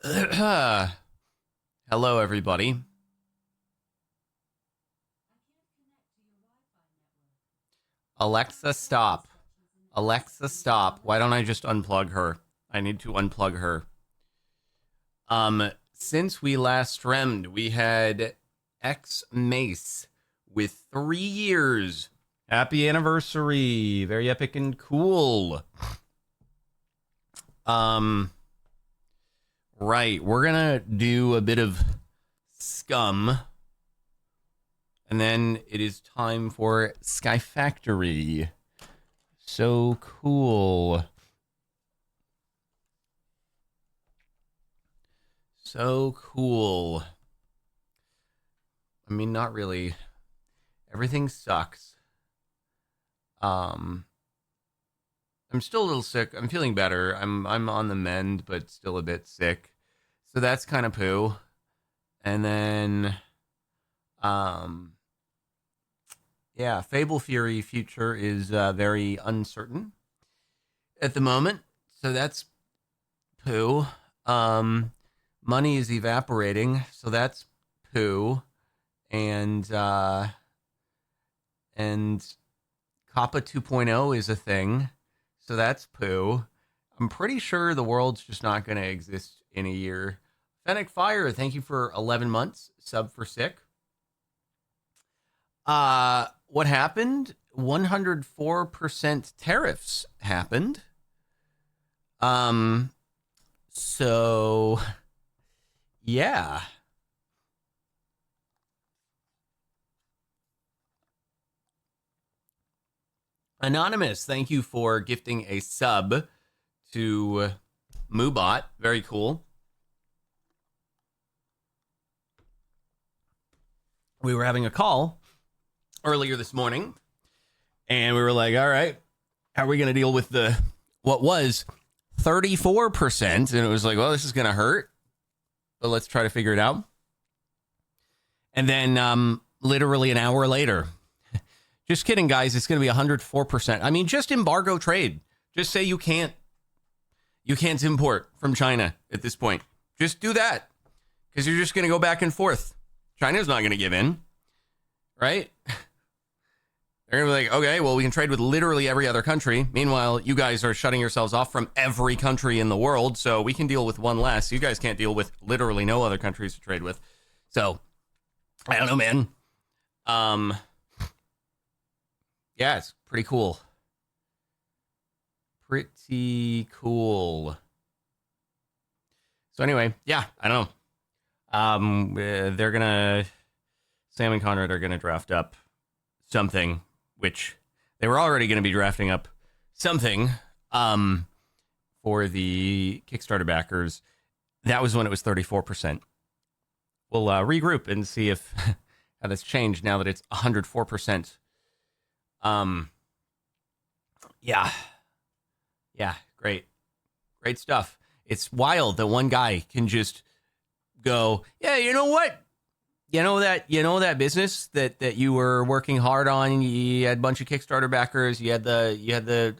Hello, everybody. Alexa, stop. Alexa, stop. Why don't I just unplug her? I need to unplug her. Since we last streamed, we had X Mace with 3 years. Happy anniversary. Very epic and cool. Right, we're gonna do a bit of Scum. And then it is time for Sky Factory. So cool. So cool. I mean, not really. Everything sucks. I'm still a little sick. I'm feeling better. I'm on the mend, but still a bit sick. So that's kind of poo. And then yeah, Fable Fury future is very uncertain at the moment. So that's poo. Money is evaporating, so that's poo. And Kappa 2.0 is a thing, so that's poo. I'm pretty sure the world's just not going to exist in a year. Fennec Fire, thank you for 11 months. Sub for sick. What happened? 104% tariffs happened. So yeah. Anonymous, thank you for gifting a sub to Moobot. Very cool. We were having a call earlier this morning, and we were like, all right, how are we going to deal with what was 34%? And it was like, well, this is going to hurt, but let's try to figure it out. And then literally an hour later, just kidding, guys, it's going to be 104%. I mean, just embargo trade. Just say you can't import from China at this point. Just do that, because you're just going to go back and forth. China's not going to give in, right? They're going to be like, okay, well, we can trade with literally every other country. Meanwhile, you guys are shutting yourselves off from every country in the world, so we can deal with one less. You guys can't deal with literally no other countries to trade with. So, I don't know, man. Yeah, it's pretty cool. Pretty cool. So anyway, yeah, I don't know. They're gonna Sam and Conrad are gonna draft up something, which they were already gonna be drafting up something for the Kickstarter backers. That was when it was 34%. We'll regroup and see if how that's changed now that it's 104%. Yeah, great stuff. It's wild that one guy can just go, yeah, you know what? You know that business that you were working hard on. You had a bunch of Kickstarter backers. You had the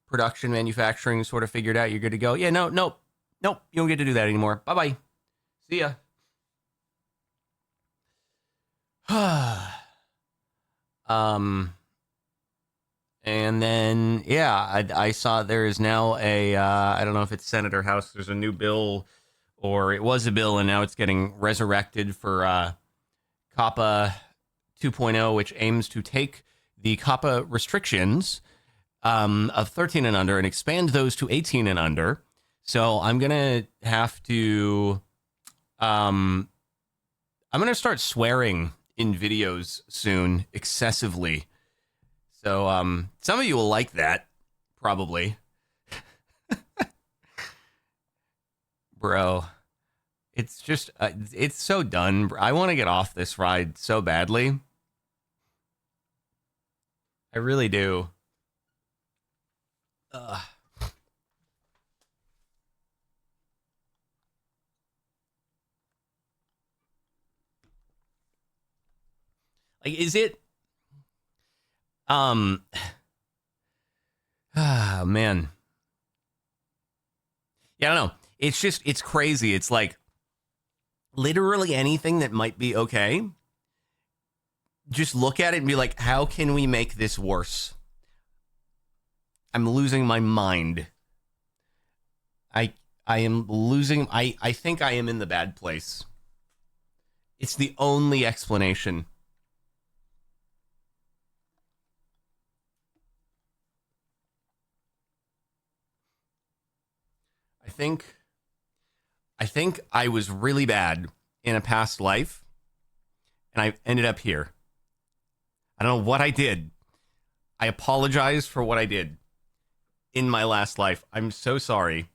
production manufacturing sort of figured out. You're good to go. Yeah, nope. You don't get to do that anymore. Bye bye. See ya. And then yeah, I saw there is now a I don't know if it's Senate or House. There's a new bill, or it was a bill, and now it's getting resurrected for Kappa 2.0, which aims to take the Kappa restrictions of 13 and under and expand those to 18 and under. So I'm gonna have to I'm gonna start swearing in videos soon excessively. So some of you will like that, probably. Bro, it's just, it's so done. I want to get off this ride so badly. I really do. Ugh. Like, is it... man. Yeah, I don't know. it's crazy. It's like literally anything that might be okay. Just look at it and be like, how can we make this worse? I'm losing my mind. I am losing. I think I am in the bad place. It's the only explanation. I think I was really bad in a past life, and I ended up here. I don't know what I did. I apologize for what I did in my last life. I'm so sorry.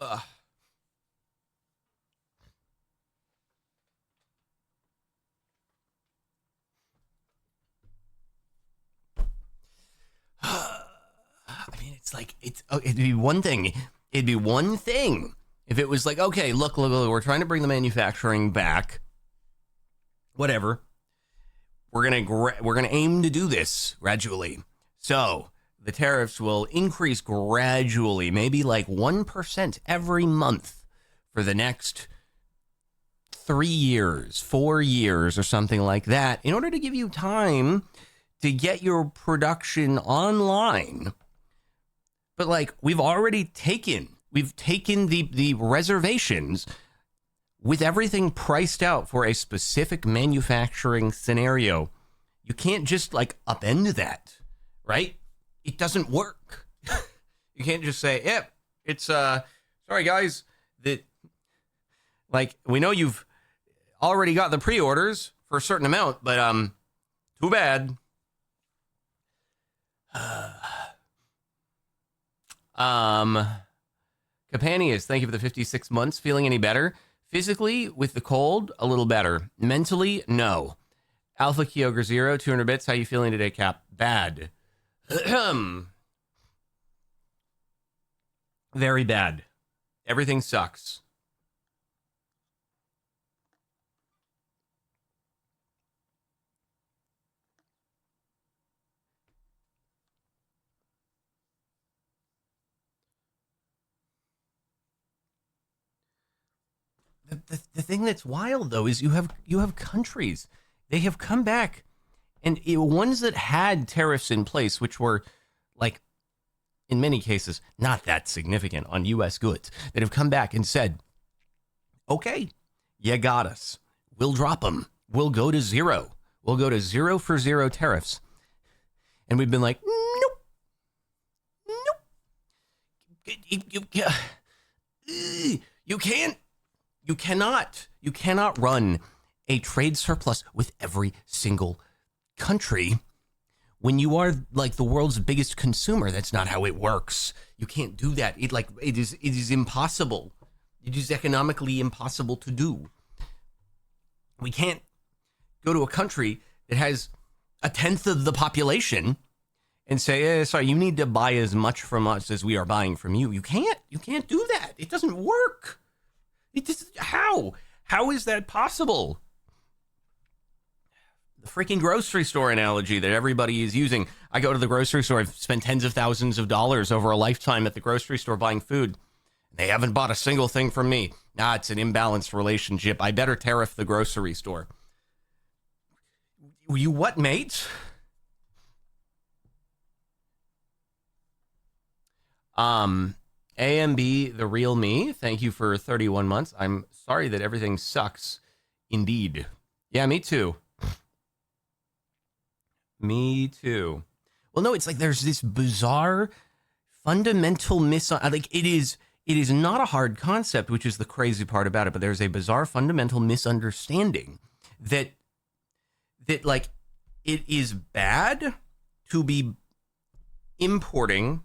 Ugh. I mean, it's like, it'd be one thing. It'd be one thing if it was like, okay, look, we're trying to bring the manufacturing back. Whatever. We're gonna aim to do this gradually. So the tariffs will increase gradually, maybe like 1% every month for the next 3 years, 4 years, or something like that, in order to give you time to get your production online. But like, we've taken the reservations with everything priced out for a specific manufacturing scenario. You can't just like upend that, right? It doesn't work. You can't just say, yep, it's sorry guys, that like, we know you've already got the pre-orders for a certain amount, but too bad. Capanius, thank you for the 56 months. Feeling any better? Physically, with the cold, a little better. Mentally, no. Alpha Kyogre 0, 200 bits. How you feeling today, Cap? Bad. Very bad. Everything sucks. The thing that's wild, though, is you have countries. They have come back, and ones that had tariffs in place, which were, like, in many cases, not that significant on U.S. goods, that have come back and said, okay, you got us. We'll drop them. We'll go to zero. We'll go to 0 for 0 tariffs. And we've been like, nope. You cannot run a trade surplus with every single country when you are like the world's biggest consumer. That's not how it works. You can't do that. It is impossible. It is economically impossible to do. We can't go to a country that has 1/10 of the population and say, sorry, you need to buy as much from us as we are buying from you. You can't do that. It doesn't work. How is that possible? The freaking grocery store analogy that everybody is using. I go to the grocery store. I've spent tens of thousands of dollars over a lifetime at the grocery store buying food. They haven't bought a single thing from me. Nah, it's an imbalanced relationship. I better tariff the grocery store. You what, mate? AMB, the real me, thank you for 31 months. I'm sorry that everything sucks. Indeed. Yeah, me too. Me too. Well, no, it's like there's this bizarre fundamental it is not a hard concept, which is the crazy part about it, but there's a bizarre fundamental misunderstanding that like it is bad to be importing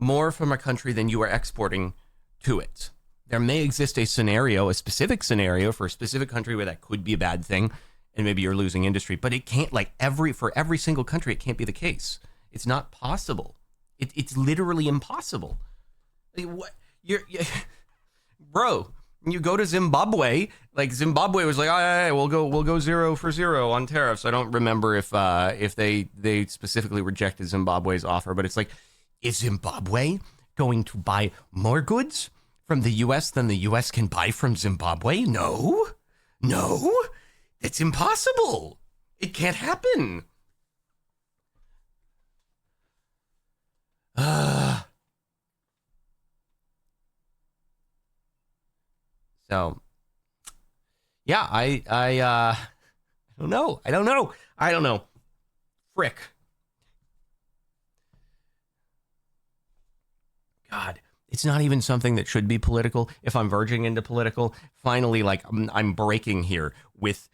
more from a country than you are exporting to it. There may exist a specific scenario for a specific country where that could be a bad thing, and maybe you're losing industry, but it can't, like, for every single country, it can't be the case. It's not possible. It's literally impossible. Like, what? Bro, You go to Zimbabwe, like Zimbabwe was like, oh, yeah, we'll go 0 for 0 on tariffs. I don't remember if they specifically rejected Zimbabwe's offer, but it's like, is Zimbabwe going to buy more goods from the U.S. than the U.S. can buy from Zimbabwe? No, it's impossible. It can't happen. So, yeah, I don't know. I don't know. Frick. God, it's not even something that should be political. If I'm verging into political, finally, like I'm breaking here with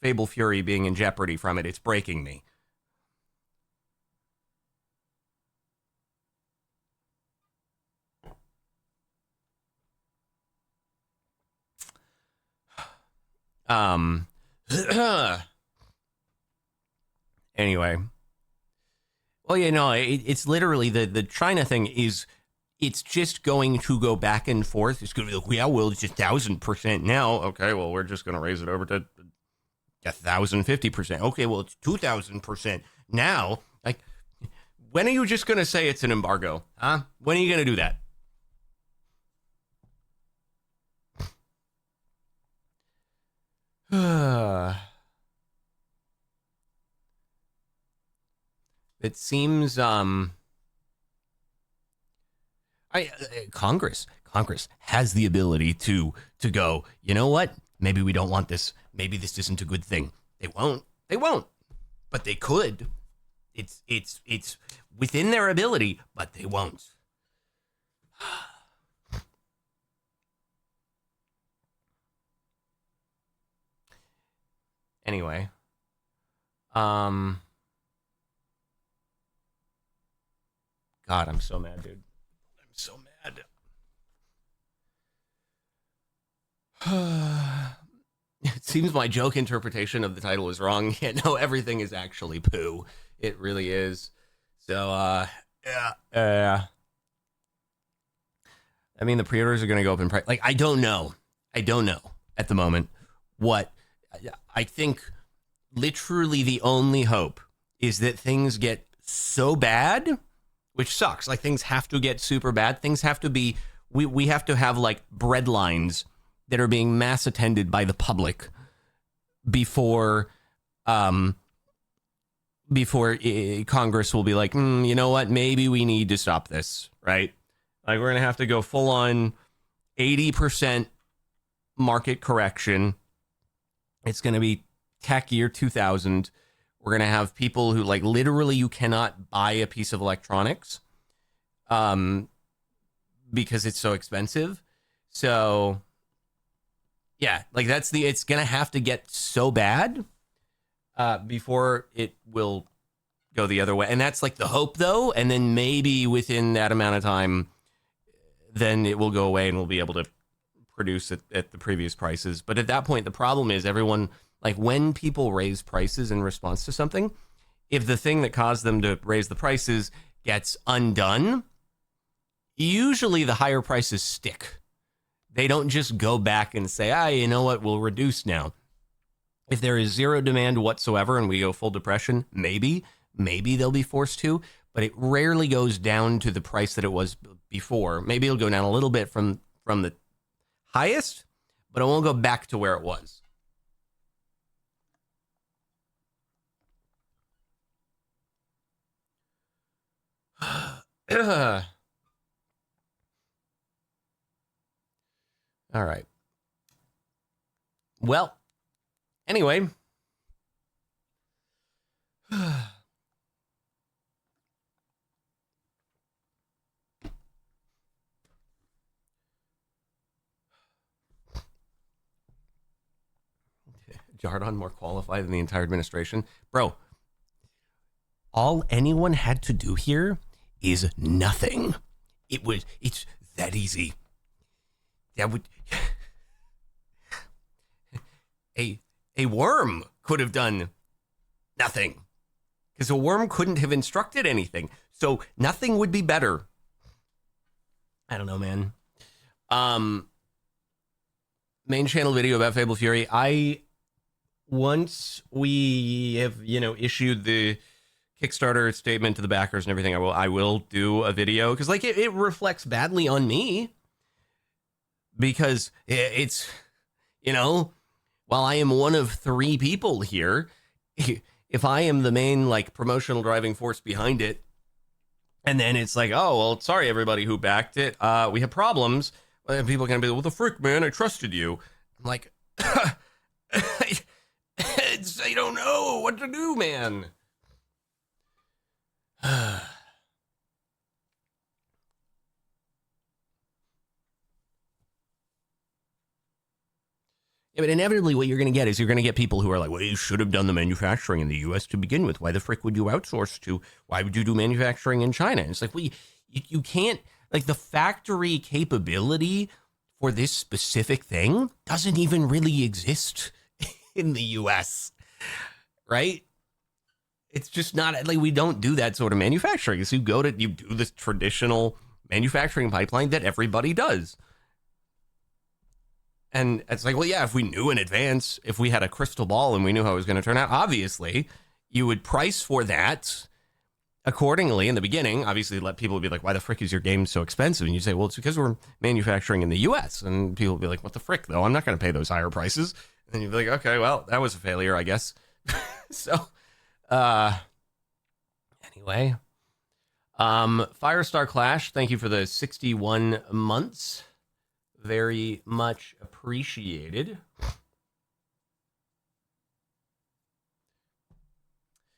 Fable Fury being in jeopardy from it. It's breaking me. Anyway. Well, it's literally the China thing is, it's just going to go back and forth. It's going to be like, yeah, well, it's 1,000% now. Okay, well, we're just going to raise it over to 1,050%. Okay, well, it's 2,000% now. Like, when are you just going to say it's an embargo? Huh? When are you going to do that? It seems Congress has the ability to go, you know what? Maybe we don't want this. Maybe this isn't a good thing. They won't. But they could. It's within their ability, but they won't. Anyway, God, I'm so mad, dude. I'm so mad. It seems my joke interpretation of the title is wrong. Yeah, no, everything is actually poo. It really is. So, yeah. I mean, the pre-orders are going to go up in price. Like, I don't know at the moment what. I think literally the only hope is that things get so bad, which sucks. Like, things have to get super bad. Things have to be, we have to have like bread lines that are being mass attended by the public before Congress will be like, you know what? Maybe we need to stop this, right? Like, we're going to have to go full on 80% market correction. It's going to be tech year 2000. We're going to have people who, like, literally you cannot buy a piece of electronics because it's so expensive. So, yeah, like, it's going to have to get so bad before it will go the other way. And that's, like, the hope, though. And then maybe within that amount of time, then it will go away and we'll be able to produce it at the previous prices. But at that point, the problem is everyone, like, when people raise prices in response to something, if the thing that caused them to raise the prices gets undone, usually the higher prices stick. They don't just go back and say, you know what, we'll reduce now. If there is zero demand whatsoever and we go full depression, maybe they'll be forced to, but it rarely goes down to the price that it was before. Maybe it'll go down a little bit from the highest, but it won't go back to where it was. All right. Well, anyway. Jardon more qualified than the entire administration. Bro, all anyone had to do here is nothing. It's that easy. That would a worm could have done nothing. Because a worm couldn't have instructed anything. So nothing would be better. I don't know, man. main channel video about Fable Fury. Once we have, issued the Kickstarter statement to the backers and everything, I will do a video, because like it reflects badly on me, because it's, while I am one of 3 people here, if I am the main like promotional driving force behind it, and then it's like, oh well, sorry everybody who backed it, we have problems, and people are gonna be like, what the frick, man, I trusted you. I'm like, I don't know what to do, man. Yeah, but inevitably what you're going to get is you're going to get people who are like, well, you should have done the manufacturing in the U.S. to begin with. Why the frick would you outsource to? Why would you do manufacturing in China? And it's like, well, you can't, like, the factory capability for this specific thing doesn't even really exist in the U.S., right? It's just not, like, we don't do that sort of manufacturing. So you do this traditional manufacturing pipeline that everybody does. And it's like, well, yeah, if we knew in advance, if we had a crystal ball and we knew how it was going to turn out, obviously, you would price for that accordingly in the beginning. Obviously, let people be like, why the frick is your game so expensive? And you say, well, it's because we're manufacturing in the U.S. And people will be like, what the frick, though? I'm not going to pay those higher prices. And then you'd be like, okay, well, that was a failure, I guess. So, anyway. Firestar Clash, thank you for the 61 months. Very much appreciated.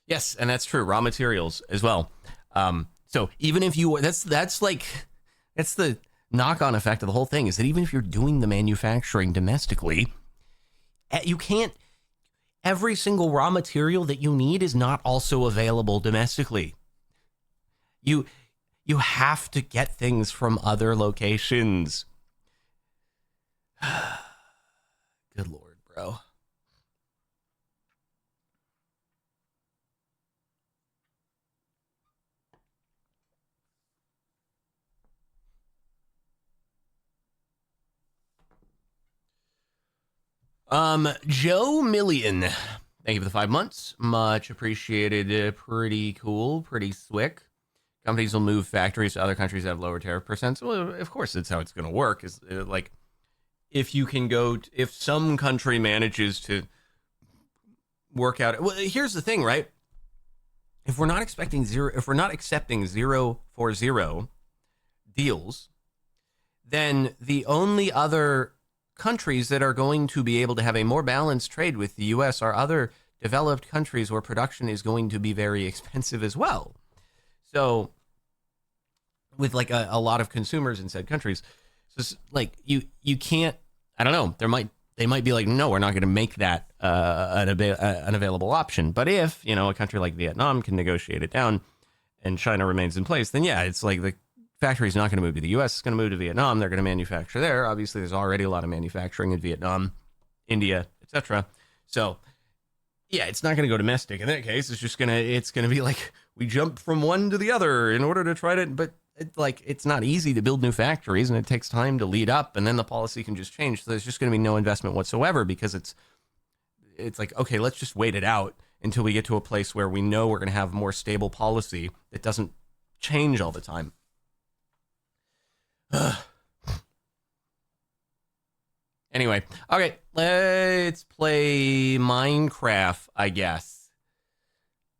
Yes, and that's true. Raw materials as well. So even if you, that's the knock-on effect of the whole thing, is that even if you're doing the manufacturing domestically, you can't, every single raw material that you need is not also available domestically. You have to get things from other locations. Good Lord, bro. Joe Million, thank you for the 5 months. Much appreciated. Pretty cool. Pretty slick. Companies will move factories to other countries that have lower tariff percents. Well, of course, that's how it's going to work. Is like, if you can go, if some country manages to work out, well, here's the thing, right? If we're not accepting 0 for 0 deals, then the only other countries that are going to be able to have a more balanced trade with the U.S. are other developed countries where production is going to be very expensive as well. So, with like a lot of consumers in said countries, so like you can't. I don't know. They might be like, no, we're not going to make that an available option. But if a country like Vietnam can negotiate it down, and China remains in place, then yeah, it's like the factory's not going to move to the U.S. It's going to move to Vietnam. They're going to manufacture there. Obviously, there's already a lot of manufacturing in Vietnam, India, etc. So yeah, it's not going to go domestic. In that case, it's going to be like we jump from one to the other in order to try to, but it's not easy to build new factories, and it takes time to lead up, and then the policy can just change. So there's just going to be no investment whatsoever, because it's like, okay, let's just wait it out until we get to a place where we know we're going to have more stable policy that doesn't change all the time. Anyway, okay, let's play Minecraft, I guess.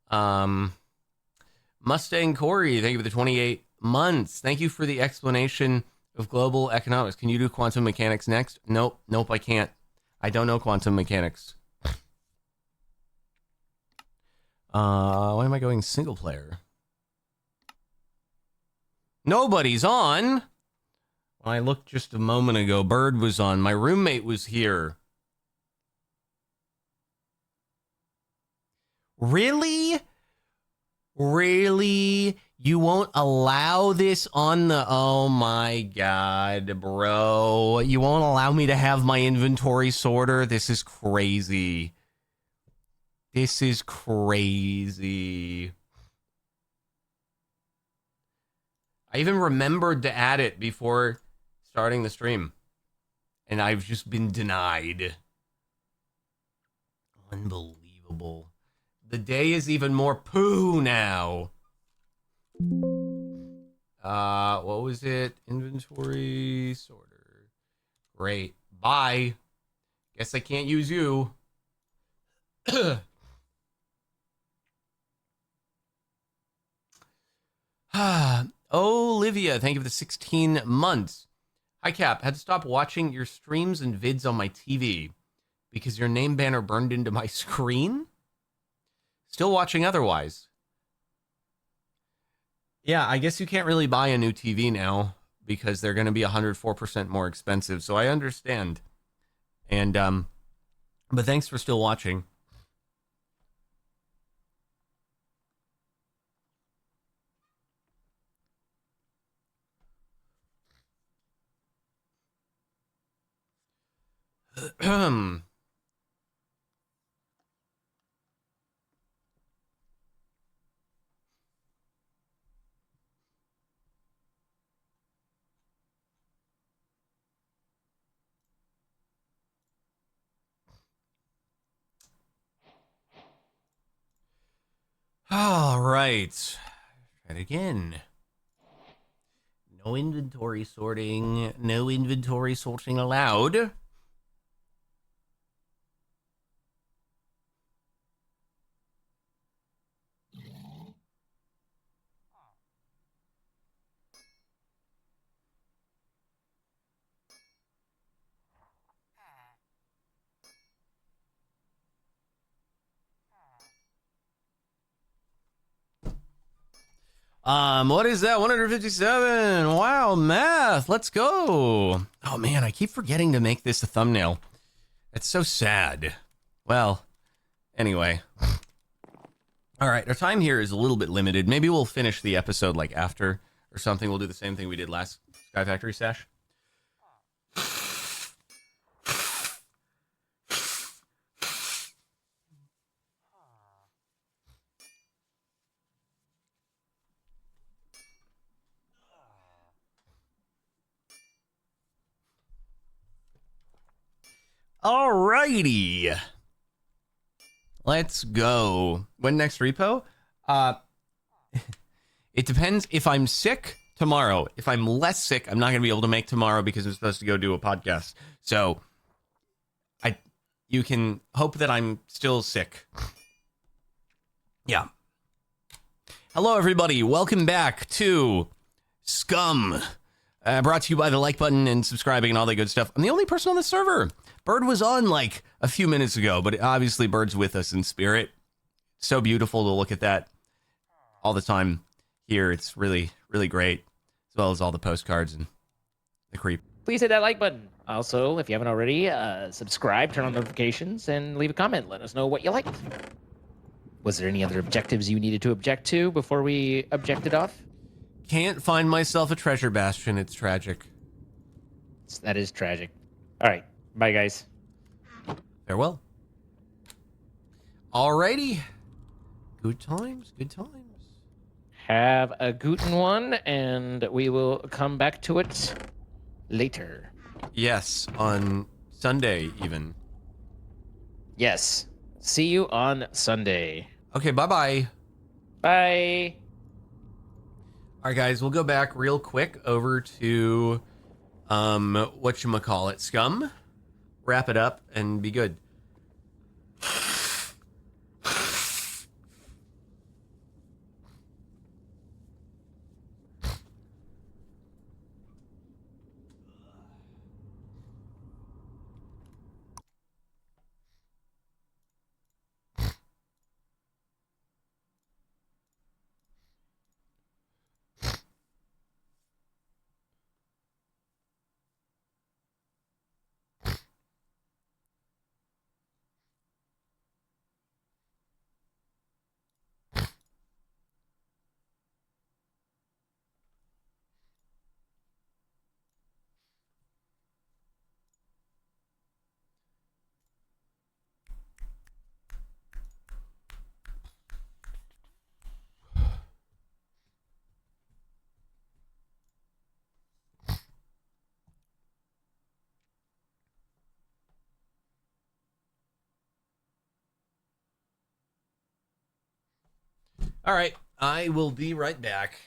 Mustang Corey, thank you for the 28 months. Thank you for the explanation of global economics. Can you do quantum mechanics next? Nope, I can't. I don't know quantum mechanics. Why am I going single player? Nobody's on. When I looked just a moment ago, Bird was on. My roommate was here. Really? Really? You won't allow this on the... Oh my god, bro. You won't allow me to have my inventory sorter? This is crazy. This is crazy. I even remembered to add it before starting the stream. and I've just been denied. Unbelievable. The day is even more poo now. What was it? Inventory sorter. Great. Bye. Guess I can't use you. Olivia, thank you for the 16 months. Hi, Cap. Had to stop watching your streams and vids on my TV because your name banner burned into my screen. Still watching otherwise. Yeah, I guess you can't really buy a new TV now because they're going to be 104% more expensive. So I understand. And, but thanks for still watching. All right. Try it again. No inventory sorting. No inventory sorting allowed. What is that? 157. Wow, math. Let's go. Oh man, I keep forgetting to make this a thumbnail. It's so sad. Well, anyway. All right, our time here is a little bit limited. Maybe we'll finish the episode like after or something. We'll do the same thing we did last Sky Factory Sash. Alrighty. Let's go. When next repo? It depends if I'm sick tomorrow. If I'm less sick, I'm not going to be able to make tomorrow because I'm supposed to go do a podcast. So you can hope that I'm still sick. Yeah. Hello, everybody. Welcome back to Scum. Brought to you by the like button and subscribing and all that good stuff. I'm the only person on the server. Bird was on like a few minutes ago, but obviously Bird's with us in spirit. So beautiful to look at that all the time here. It's really, really great, as well as all the postcards and the creep. Please hit that like button. Also, if you haven't already, subscribe, turn on notifications, and leave a comment. Let us know what you liked. Was there any other objectives you needed to object to before we objected off? Can't find myself a treasure bastion. It's tragic. That is tragic. All right. Bye, guys. Farewell. Alrighty. Good times. Good times. Have a gootin' one, and we will come back to it later. Yes, on Sunday even. Yes. See you on Sunday. Okay, bye-bye. Bye. All right, guys, we'll go back real quick over to whatchamacallit, Scum. Wrap it up and be good. All right, I will be right back.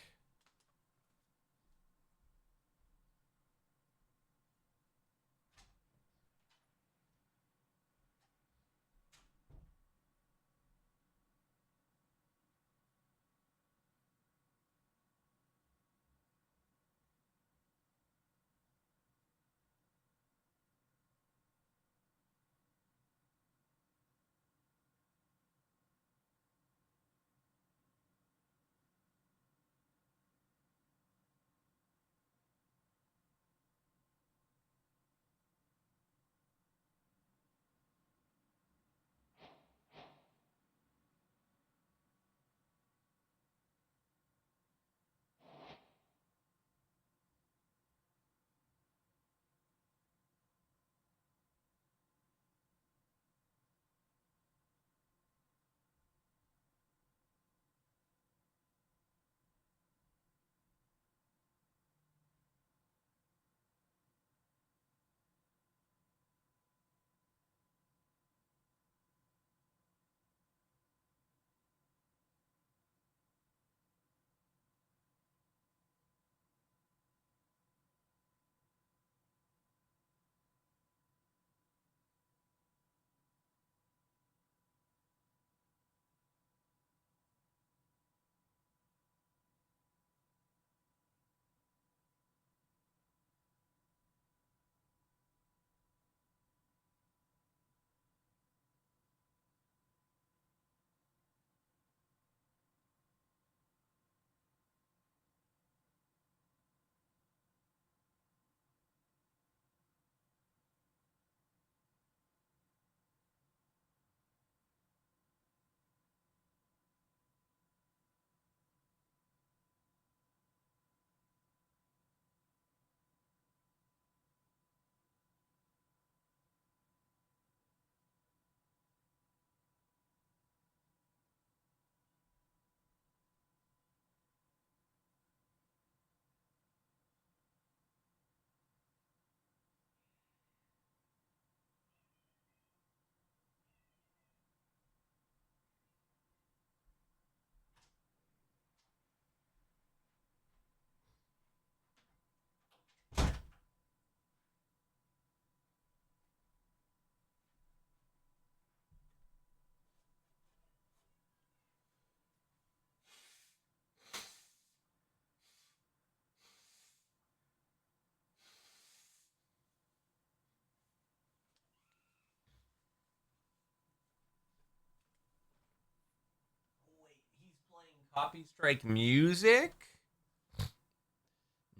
Wait, he's playing Copy Strike music?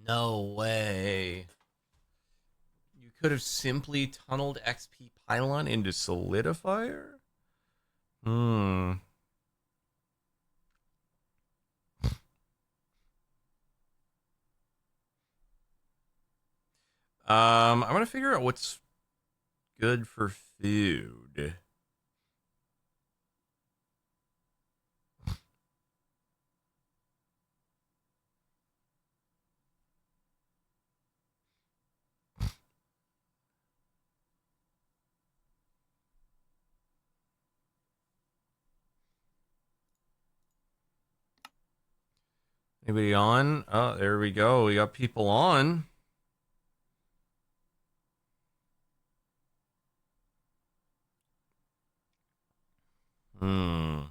No way. You could have simply tunneled XP Pylon into Solidifier? Hmm. I'm gonna figure out what's good for food. Anybody on? Oh, there we go. We got people on. Hmm.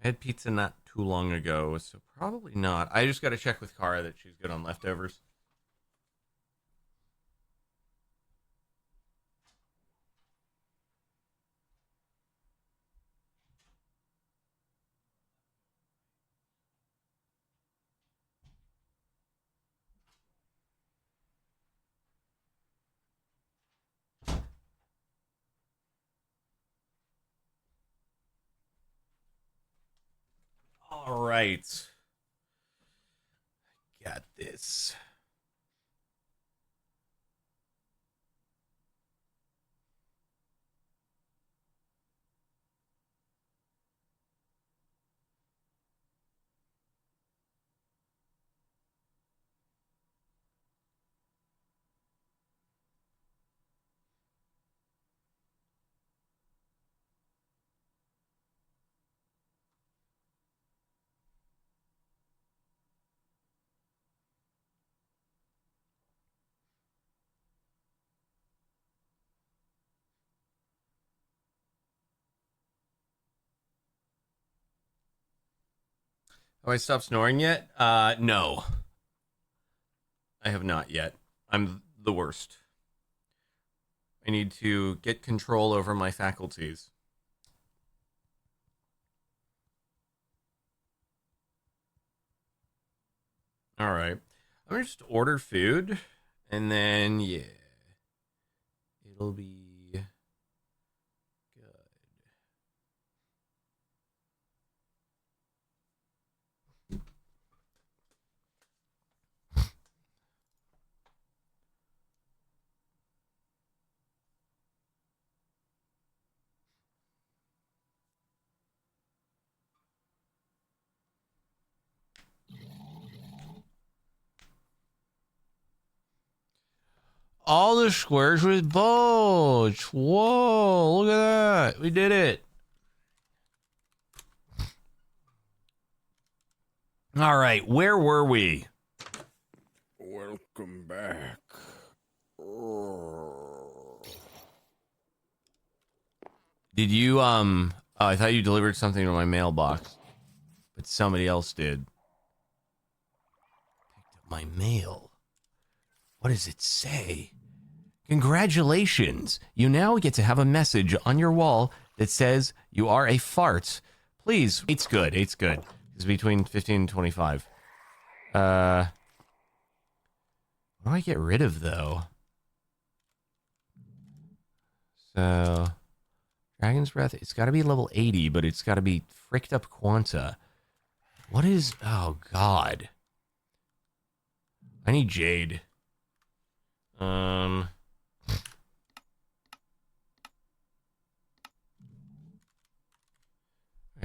I had pizza not too long ago, so probably not. I just got to check with Kara that she's good on leftovers. All right. Got this. I stopped snoring yet? No. I have not yet. I'm the worst. I need to get control over my faculties. All right. I'm going to just order food, and then, yeah. It'll be good. All the squares with bulge. Whoa, look at that. We did it. All right, where were we? Welcome back. Did you, oh, I thought you delivered something to my mailbox, but somebody else did. Picked up my mail. What does it say? Congratulations! You now get to have a message on your wall that says you are a fart. Please, it's good. It's good. It's between 15 and 25. What do I get rid of, though? So, Dragon's Breath, it's got to be level 80, but it's got to be fricked up Quanta. What is... Oh, God. I need Jade.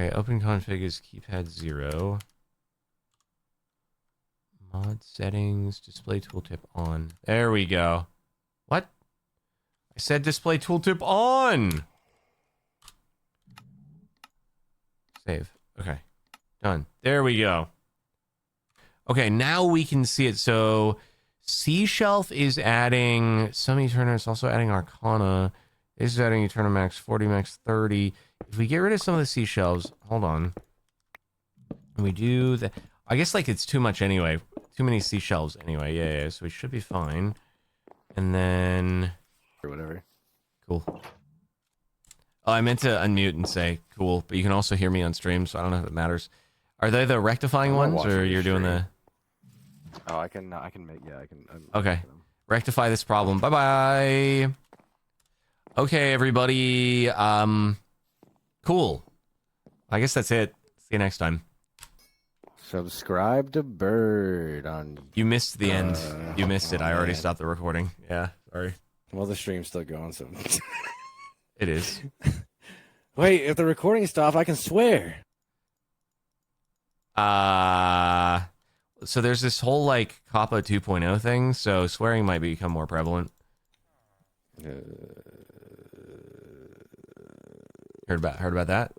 Okay, open config is keypad 0. Mod settings, display tooltip on. There we go. What? I said display tooltip on! Save. Okay. Done. There we go. Okay, now we can see it. So, C Shelf is adding some Eterna. It's also adding Arcana. This is adding Eterna max 40, max 30. If we get rid of some of the seashells, hold on. And we do that. I guess like it's too much anyway. Too many seashells anyway. Yeah. So we should be fine. And then Or whatever. cool. Oh, I meant to unmute and say cool, but you can also hear me on stream, so I don't know if it matters. Are they the rectifying I'm not ones, or watching you're the doing the? Oh, I can make, yeah, I can. Okay. Rectify this problem. Bye bye. Okay, everybody. Cool. I guess that's it. See you next time. Subscribe to Bird on. You missed the end. You missed it. oh, I already man. stopped the recording. Yeah, sorry. Well, the stream's still going, so. It is. Wait, if the recording stopped, I can swear. So there's this whole like COPPA 2.0 thing, so swearing might become more prevalent. Heard about that?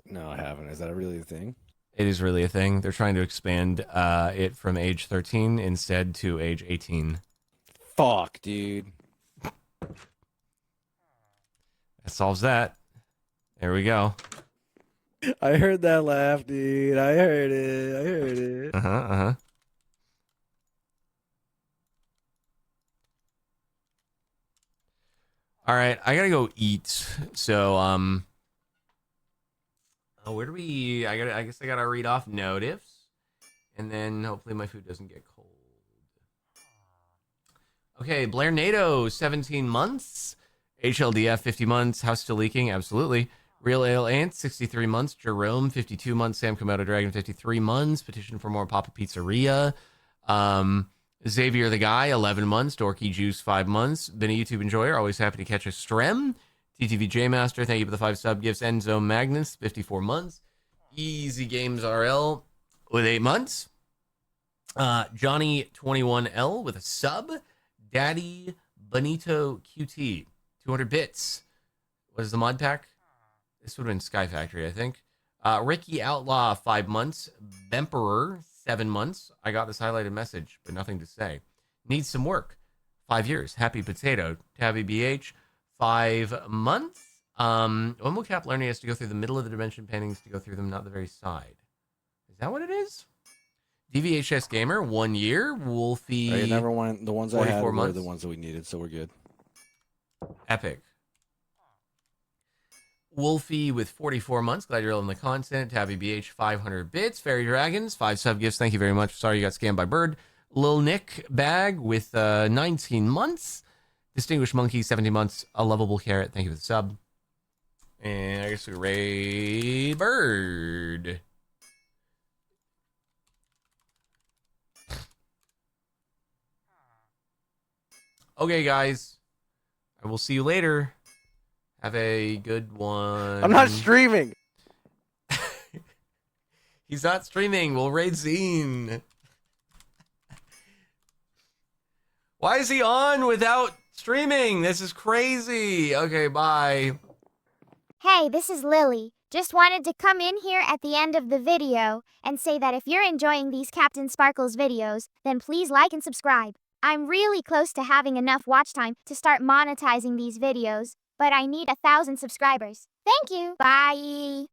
No, I haven't. Is that really a thing? It is really a thing. They're trying to expand it from age 13 instead to age 18. Fuck, dude. That solves that. There we go. I heard that laugh, dude. I heard it. Uh-huh. All right, I gotta go eat. So, oh, where do we? I guess I gotta read off notifs, and then hopefully my food doesn't get cold. Okay, Blair Nato, 17 months. HLDF, 50 months. House still leaking? Absolutely. Real Ale Ant, 63 months. Jerome, 52 months. Sam Komodo Dragon, 53 months. Petition for more Papa Pizzeria. Xavier the Guy, 11 months. Dorky Juice, 5 months. Been a YouTube enjoyer. Always happy to catch a strem. TTVJ Master, thank you for the 5 sub gifts. Enzo Magnus, 54 months. Easy Games RL with 8 months. Johnny 21L with a sub. Daddy Benito QT, 200 bits. What is the mod pack? This would have been Sky Factory, I think. Ricky Outlaw, 5 months. Bemperor, 7 months. I got this highlighted message, but nothing to say. Needs some work. 5 years. Happy Potato. Tabby BH, 5 months. When will Cap learn he has to go through the middle of the dimension paintings to go through them, not the very side? Has Is that what it is? DVHS Gamer, 1 year. Wolfie. I never went. The ones I had 44 were months. the ones that we needed, so we're good. Epic. Wolfie with 44 months. Glad you're loving the content. Tabby BH, 500 bits. Fairy Dragons, 5 sub gifts. Thank you very much. Sorry you got scammed by Bird. Lil Nick Bag with 19 months. Distinguished Monkey, 17 months. A lovable carrot. Thank you for the sub. And I guess we Ray Bird. Okay, guys. I will see you later. Have a good one. I'm not streaming. He's not streaming. We'll raid Zine. Why is he on without streaming? This is crazy. Okay, bye. Hey, this is Lily. Just wanted to come in here at the end of the video and say that if you're enjoying these CaptainSparklez videos, then please like and subscribe. I'm really close to having enough watch time to start monetizing these videos, but I need 1,000 subscribers. Thank you. Bye.